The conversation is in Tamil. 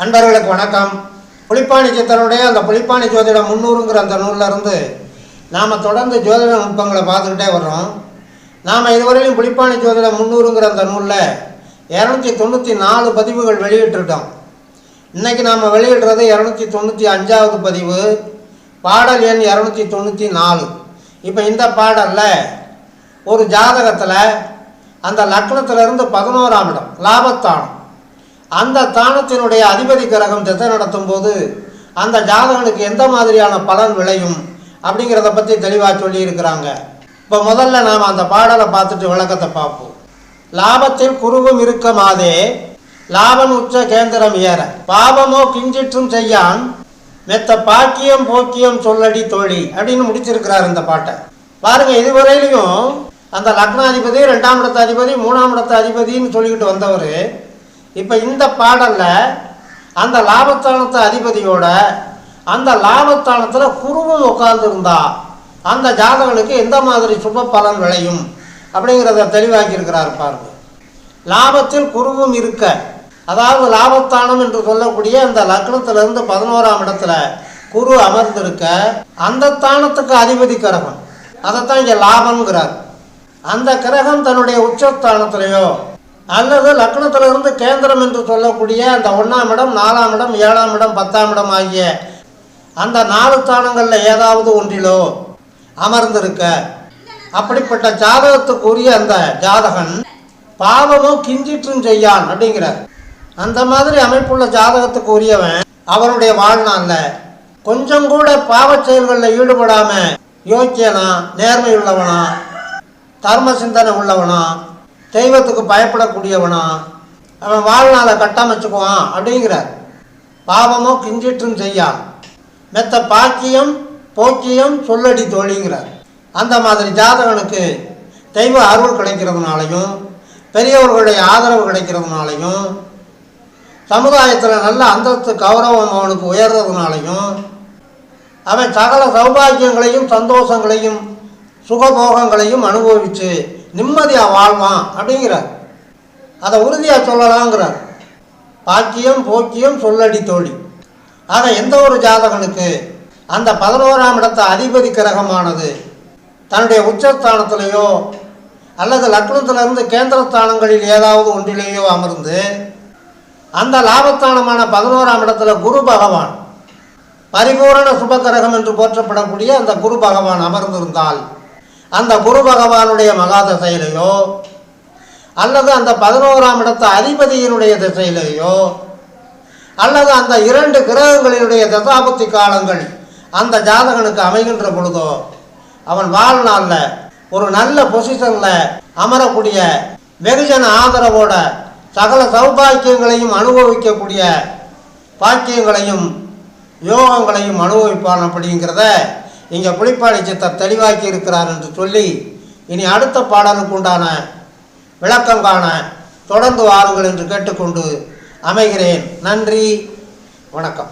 அன்பர்களுக்கு வணக்கம். புலிப்பாணி சித்தருடைய அந்த புலிப்பாணி ஜோதிடம் 300ங்கிற அந்த நூலில் இருந்து நாம் தொடர்ந்து ஜோதிட நுட்பங்களை பார்த்துக்கிட்டே வர்றோம். நாம் இதுவரையிலும் புலிப்பாணி ஜோதிடம் 300ங்கிற அந்த நூலில் 294 பதிவுகள் வெளியிட்டிருக்கோம். இன்றைக்கி நாம் வெளியிடுறது 295வது பதிவு, பாடல் எண் 294. இப்போ இந்த பாடலில் ஒரு ஜாதகத்தில் அந்த லக்னத்திலிருந்து 11ஆம் இடம் லாபத்தானம், அந்த தானத்தினுடைய அதிபதி கிரகம் திசை நடத்தும் போது அந்த ஜாதகனுக்கு எந்த மாதிரியான பலன் விளையும் அப்படிங்கிறத பற்றி தெளிவாக சொல்லியிருக்கிறாங்க. இப்போ முதல்ல நாம் அந்த பாடலை பார்த்துட்டு விளக்கத்தை பார்ப்போம். லாபத்தில் குருவும் இருக்கமாதே லாபன் உச்ச கேந்திரம் ஏற பாவமோ கிஞ்சிற்றும் செய்யான் மெத்த பாக்கியம் போக்கியம் சொல்லடி தோழி அப்படின்னு முடிச்சிருக்கிறார் இந்த பாட்டை. பாருங்க, இதுவரையிலையும் அந்த லக்னாதிபதி 2ஆம் இடத்த அதிபதி 3ஆம் இடத்த அதிபதினு சொல்லிக்கிட்டு வந்தவர் இப்போ இந்த பாடலில் அந்த லாபத்தானத்தை அதிபதியோட அந்த லாபத்தானத்தில் குருவும் உட்கார்ந்துருந்தா அந்த ஜாதகனுக்கு எந்த மாதிரி சுப பலன் விளையும் அப்படிங்கிறத தெளிவாக்கி இருக்கிறார். பாருங்க, லாபத்தில் குருவும் இருக்க, அதாவது லாபத்தானம் என்று சொல்லக்கூடிய அந்த லக்னத்திலிருந்து 11ஆம் இடத்துல குரு அமர்ந்திருக்க, அந்த தானத்துக்கு அதிபதி கிரகம், அதைத்தான் இங்கே லாபம்ங்கிறார். அந்த கிரகம் தன்னுடைய உச்சஸ்தானத்திலேயோ அல்லது லக்னத்திலிருந்து கேந்திரம் என்று சொல்லக்கூடிய அந்த 1ஆம் இடம் 4ஆம் இடம் 7ஆம் இடம் 10ஆம் இடம் ஆகிய அந்த 4 தானங்களில் ஏதாவது ஒன்றிலோ அமர்ந்திருக்க, அப்படிப்பட்ட ஜாதகத்துக்குரிய அந்த ஜாதகன் பாவமோ கிஞ்சிற்றும் செய்யான் அப்படிங்கிறார். அந்த மாதிரி அமைப்புள்ள ஜாதகத்துக்கு உரியவன் அவனுடைய வாழ்நாளில் கொஞ்சம் கூட பாவ செயல்களில் ஈடுபடாமல் யோக்கியனா, நேர்மை உள்ளவனா, தர்ம சிந்தனை உள்ளவனா, தெய்வத்துக்கு பயப்படக்கூடியவனா அவன் வாழ்நாளை கட்டமைச்சுக்குவான் அப்படிங்கிறார். பாவமோ கிஞ்சிற்றும் செய்யான் மெத்த பாக்கியம் போக்கியம் சொல்லடி தோழிங்கிறார். அந்த மாதிரி ஜாதகனுக்கு தெய்வ அருள் கிடைக்கிறதுனாலையும் பெரியவர்களுடைய ஆதரவு கிடைக்கிறதுனாலையும் சமுதாயத்தில் நல்ல அந்தஸ்து கௌரவம் அவனுக்கு உயர்றதுனாலையும் அவன் சகல சௌபாகியங்களையும் சந்தோஷங்களையும் சுகபோகங்களையும் அனுபவித்து நிம்மதியாக வாழ்வான் அப்படிங்கிறார். அதை உறுதியாக சொல்லலாங்கிறார். பாக்கியம் போக்கியம் சொல்லடி தோழி. ஆக எந்த ஒரு ஜாதகனுக்கு அந்த 11ஆம் இடத்த அதிபதி கிரகமானது தன்னுடைய உச்சஸ்தானத்திலேயோ அல்லது லக்னத்திலிருந்து கேந்திரஸ்தானங்களில் ஏதாவது ஒன்றிலேயோ அமர்ந்து அந்த லாபஸ்தானமான 11ஆம் இடத்துல குரு பகவான் பரிபூரண சுபகிரகம் என்று போற்றப்படக்கூடிய அந்த குரு பகவான் அமர்ந்திருந்தால் அந்த குரு பகவானுடைய மகா திசையிலேயோ அல்லது அந்த 11ஆம் இடத்த அதிபதியினுடைய திசையிலேயோ அல்லது அந்த 2 கிரகங்களினுடைய தசாபுத்தி காலங்கள் அந்த ஜாதகனுக்கு அமைகின்ற பொழுதோ அவன் வாழ்நாளில் ஒரு நல்ல பொசிஷனில் அமரக்கூடிய வெகுஜன ஆதரவோட சகல சௌபாக்கியங்களையும் அனுபவிக்கக்கூடிய பாக்கியங்களையும் யோகங்களையும் அனுபவிப்பான் அப்படிங்கிறத இங்கே புலிப்பாணி சித்தர் தெளிவாக்கி இருக்கிறார் என்று சொல்லி இனி அடுத்த பாடலுக்கு உண்டான விளக்கம் காண தொடர்ந்து வாருங்கள் என்று கேட்டுக்கொண்டு அமைகிறேன். நன்றி, வணக்கம்.